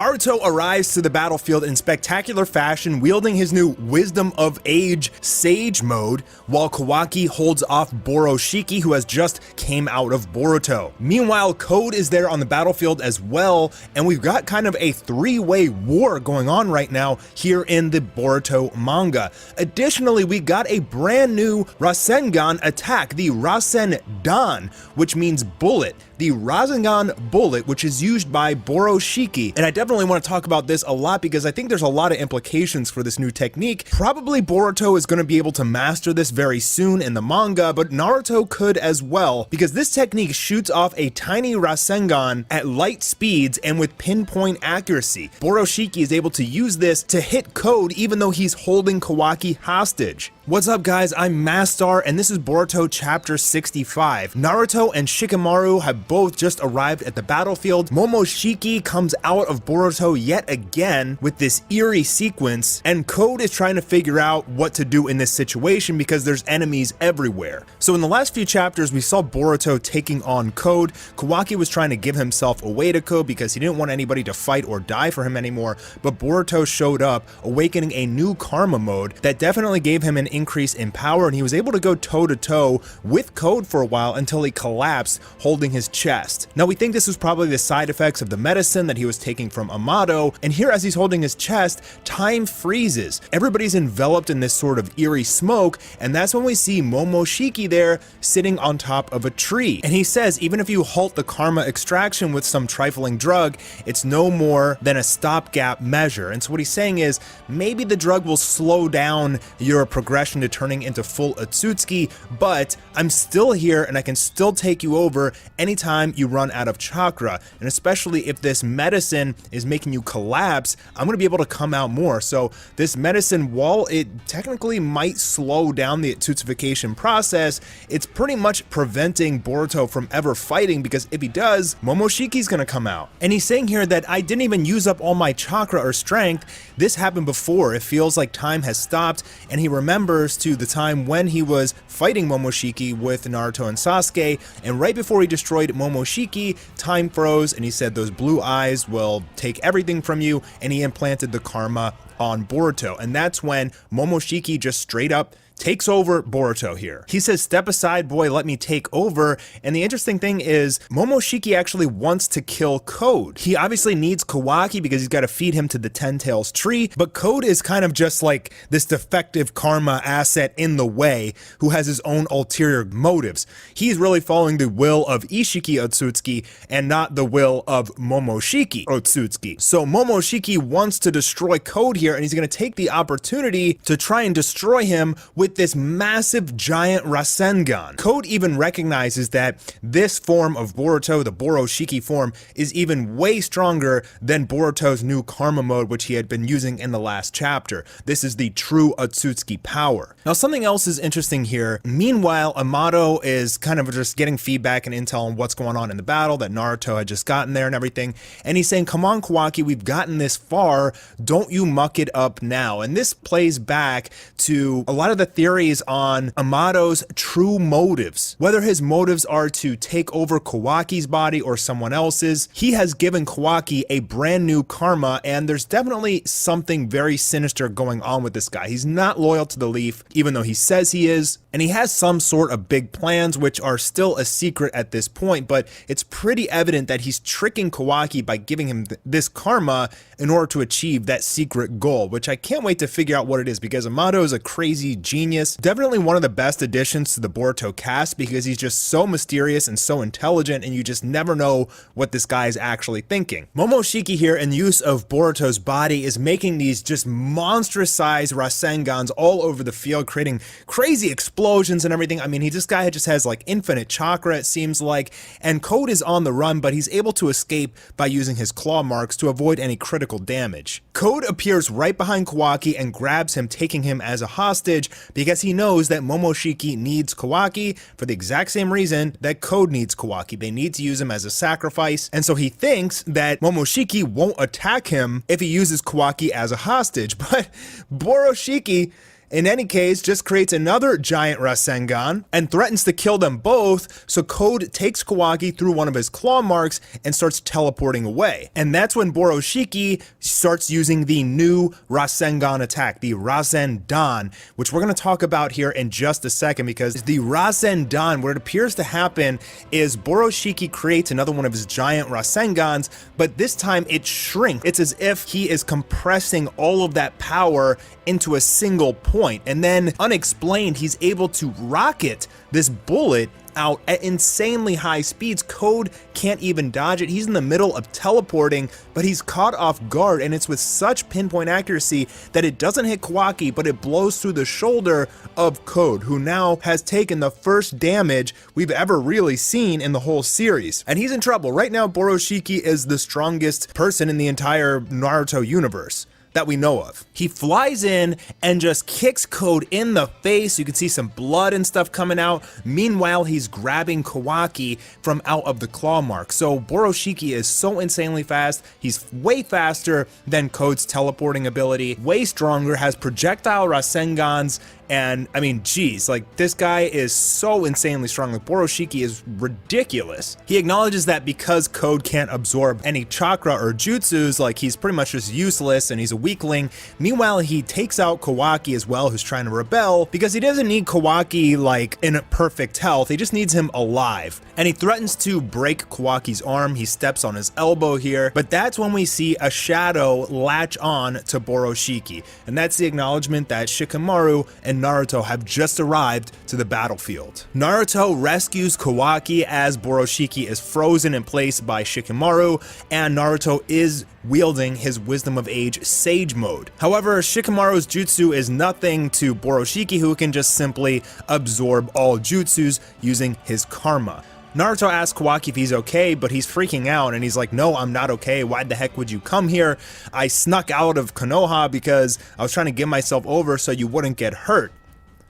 Naruto arrives to the battlefield in spectacular fashion, wielding his new Wisdom of Age Sage mode, while Kawaki holds off Boroshiki, who has just came out of Boruto. Meanwhile, Code is there on the battlefield as well, and we've got kind of a three-way war going on right now here in the Boruto manga. Additionally, we got a brand new Rasengan attack, the Rasengan, which means bullet. The Rasengan bullet, which is used by Boroshiki. And I definitely want to talk about this a lot because I think there's a lot of implications for this new technique. Probably Boruto is going to be able to master this very soon in the manga, but Naruto could as well, because this technique shoots off a tiny Rasengan at light speeds and with pinpoint accuracy. Boroshiki is able to use this to hit Code even though he's holding Kawaki hostage. What's up guys, I'm Mastar and this is Boruto chapter 65. Naruto and Shikamaru have both just arrived at the battlefield. Momoshiki comes out of Boruto yet again with this eerie sequence, and Code is trying to figure out what to do in this situation because there's enemies everywhere. So in the last few chapters we saw Boruto taking on Code. Kawaki was trying to give himself away to Code because he didn't want anybody to fight or die for him anymore, but Boruto showed up, awakening a new karma mode that definitely gave him an increase in power, and he was able to go toe-to-toe with Code for a while until he collapsed, holding his chest. Now we think this was probably the side effects of the medicine that he was taking from Amado, and here as he's holding his chest, time freezes. Everybody's enveloped in this sort of eerie smoke, and that's when we see Momoshiki there sitting on top of a tree. And he says even if you halt the karma extraction with some trifling drug, it's no more than a stopgap measure. And so what he's saying is maybe the drug will slow down your progression to turning into full Otsutsuki, but I'm still here and I can still take you over anytime you run out of chakra. And especially if this medicine is making you collapse, I'm going to be able to come out more. So this medicine, while it technically might slow down the Otsutsufication process, it's pretty much preventing Boruto from ever fighting, because if he does, Momoshiki's going to come out. And he's saying here that I didn't even use up all my chakra or strength. This happened before. It feels like time has stopped, and he remembers to the time when he was fighting Momoshiki with Naruto and Sasuke, and right before he destroyed Momoshiki, time froze, and he said those blue eyes will take everything from you, and he implanted the karma on Boruto. And that's when Momoshiki just straight up takes over Boruto here. He says, "Step aside, boy, let me take over." And the interesting thing is Momoshiki actually wants to kill Code. He obviously needs Kawaki because he's got to feed him to the Ten Tails tree, but Code is kind of just like this defective karma asset in the way who has his own ulterior motives. He's really following the will of Ishiki Otsutsuki and not the will of Momoshiki Otsutsuki. So Momoshiki wants to destroy Code here, and he's going to take the opportunity to try and destroy him with this massive giant Rasengan. Code even recognizes that this form of Boruto, the Boroshiki form, is even way stronger than Boruto's new karma mode, which he had been using in the last chapter. This is the true Otsutsuki power. Now something else is interesting here. Meanwhile, Amado is kind of just getting feedback and intel on what's going on in the battle, that Naruto had just gotten there and everything, and he's saying, "Come on Kawaki, we've gotten this far, don't you muck it up now." And this plays back to a lot of the theories on Amado's true motives. Whether his motives are to take over Kawaki's body or someone else's, he has given Kawaki a brand new karma, and there's definitely something very sinister going on with this guy. He's not loyal to the Leaf, even though he says he is, and he has some sort of big plans which are still a secret at this point, but it's pretty evident that he's tricking Kawaki by giving him this karma in order to achieve that secret goal, which I can't wait to figure out what it is, because Amado is a crazy genius. Definitely one of the best additions to the Boruto cast because he's just so mysterious and so intelligent, and you just never know what this guy is actually thinking. Momoshiki here, in use of Boruto's body, is making these just monstrous sized Rasengans all over the field, creating crazy explosions and everything. I mean, this guy just has like infinite chakra, it seems like, and Code is on the run, but he's able to escape by using his claw marks to avoid any critical damage. Code appears right behind Kawaki and grabs him, taking him as a hostage because he knows that Momoshiki needs Kawaki for the exact same reason that Code needs Kawaki. They need to use him as a sacrifice, and so he thinks that Momoshiki won't attack him if he uses Kawaki as a hostage, but Boroshiki in any case, just creates another giant Rasengan and threatens to kill them both, so Code takes Kawaki through one of his claw marks and starts teleporting away. And that's when Boroshiki starts using the new Rasengan attack, the Rasengan, which we're going to talk about here in just a second, because the Rasengan, what it appears to happen is Boroshiki creates another one of his giant Rasengans, but this time it shrinks. It's as if he is compressing all of that power into a single point, and then unexplained, he's able to rocket this bullet out at insanely high speeds. Code can't even dodge it. He's in the middle of teleporting, but he's caught off guard, and it's with such pinpoint accuracy that it doesn't hit Kawaki, but it blows through the shoulder of Code, who now has taken the first damage we've ever really seen in the whole series. And he's in trouble. Right now, Boroshiki is the strongest person in the entire Naruto universe that we know of. He flies in and just kicks Code in the face. You can see some blood and stuff coming out. Meanwhile, he's grabbing Kawaki from out of the claw mark. So Boroshiki is so insanely fast. He's way faster than Code's teleporting ability, way stronger, has projectile Rasengans, and I mean, geez, like this guy is so insanely strong. Like Boroshiki is ridiculous. He acknowledges that because Code can't absorb any chakra or jutsus, like he's pretty much just useless and he's a weakling. Meanwhile, he takes out Kawaki as well, who's trying to rebel, because he doesn't need Kawaki like in perfect health. He just needs him alive. And he threatens to break Kawaki's arm. He steps on his elbow here, but that's when we see a shadow latch on to Boroshiki. And that's the acknowledgement that Shikamaru and Naruto have just arrived to the battlefield. Naruto rescues Kawaki as Boroshiki is frozen in place by Shikamaru, and Naruto is wielding his Wisdom of Age Sage mode. However, Shikamaru's jutsu is nothing to Boroshiki, who can just simply absorb all jutsus using his karma. Naruto asks Kawaki if he's okay, but he's freaking out and he's like, no, I'm not okay. Why the heck would you come here? I snuck out of Konoha because I was trying to give myself over so you wouldn't get hurt.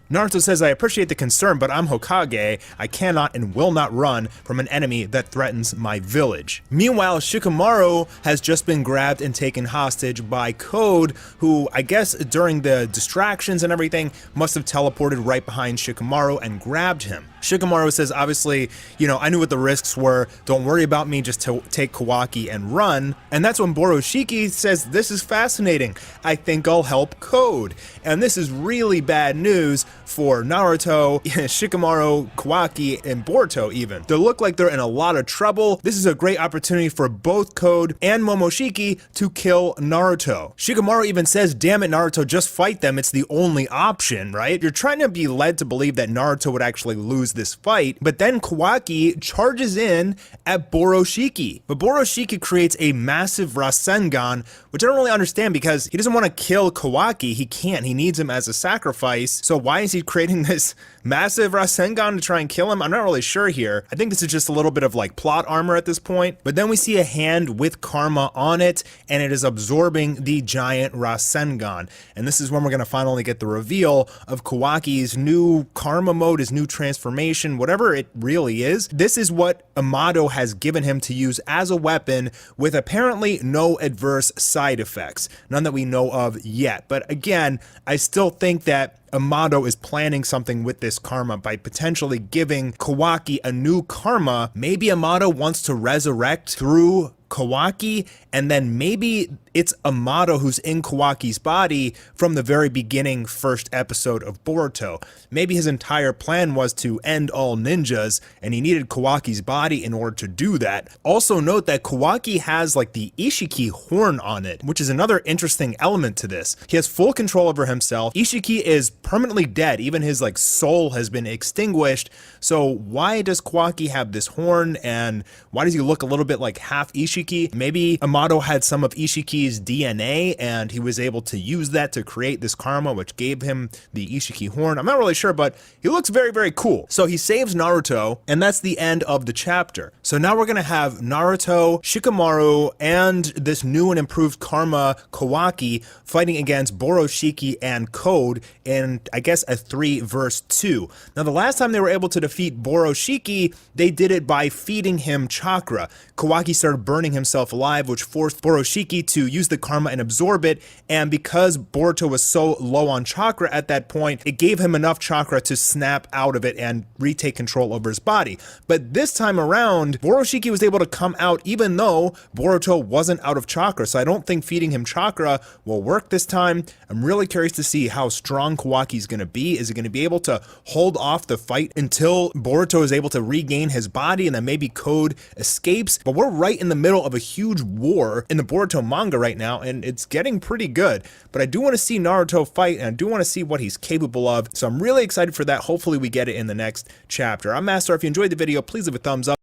Naruto says, I appreciate the concern, but I'm Hokage. I cannot and will not run from an enemy that threatens my village. Meanwhile, Shikamaru has just been grabbed and taken hostage by Code, who I guess during the distractions and everything must have teleported right behind Shikamaru and grabbed him. Shikamaru says, obviously, you know, I knew what the risks were. Don't worry about me, just to take Kawaki and run. And that's when Boroshiki says, this is fascinating. I think I'll help Code. And this is really bad news for Naruto, Shikamaru, Kawaki, and Boruto even. They look like they're in a lot of trouble. This is a great opportunity for both Code and Momoshiki to kill Naruto. Shikamaru even says, damn it, Naruto, just fight them. It's the only option, right? You're trying to be led to believe that Naruto would actually lose this fight, but then Kawaki charges in at Boroshiki. But Boroshiki creates a massive Rasengan, which I don't really understand because he doesn't want to kill Kawaki. He can't. He needs him as a sacrifice. So why is he creating this massive Rasengan to try and kill him? I'm not really sure here. I think this is just a little bit of like plot armor at this point. But then we see a hand with karma on it, and it is absorbing the giant Rasengan. And this is when we're going to finally get the reveal of Kawaki's new karma mode, his new transformation, whatever it really is. This is what Amado has given him to use as a weapon with apparently no adverse side effects. None that we know of yet. But again, I still think that Amado is planning something with this karma by potentially giving Kawaki a new karma. Maybe Amado wants to resurrect through Kawaki, and then maybe it's Amado who's in Kawaki's body from the very beginning first episode of Boruto. Maybe his entire plan was to end all ninjas, and he needed Kawaki's body in order to do that. Also note that Kawaki has like the Ishiki horn on it, which is another interesting element to this. He has full control over himself. Ishiki is permanently dead. Even his like soul has been extinguished. So why does Kawaki have this horn, and why does he look a little bit like half Ishiki? Maybe Amado had some of Ishiki's DNA and he was able to use that to create this karma, which gave him the Ishiki horn. I'm not really sure, but he looks very, very cool. So he saves Naruto, and that's the end of the chapter. So now we're gonna have Naruto, Shikamaru, and this new and improved karma Kawaki fighting against Boroshiki and Code in, I guess, a 3 verse 2. Now, the last time they were able to defeat Boroshiki, they did it by feeding him chakra. Kawaki started burning himself alive, which forced Boroshiki to use the karma and absorb it, and because Boruto was so low on chakra at that point, it gave him enough chakra to snap out of it and retake control over his body. But this time around, Boroshiki was able to come out even though Boruto wasn't out of chakra, so I don't think feeding him chakra will work this time. I'm really curious to see how strong Kawaki's going to be. Is he going to be able to hold off the fight until Boruto is able to regain his body and then maybe Code escapes? But we're right in the middle of a huge war in the Boruto manga right now, and it's getting pretty good. But I do want to see Naruto fight, and I do want to see what he's capable of, so I'm really excited for that. Hopefully we get it in the next chapter. I'm Master. If you enjoyed the video, please leave a thumbs up.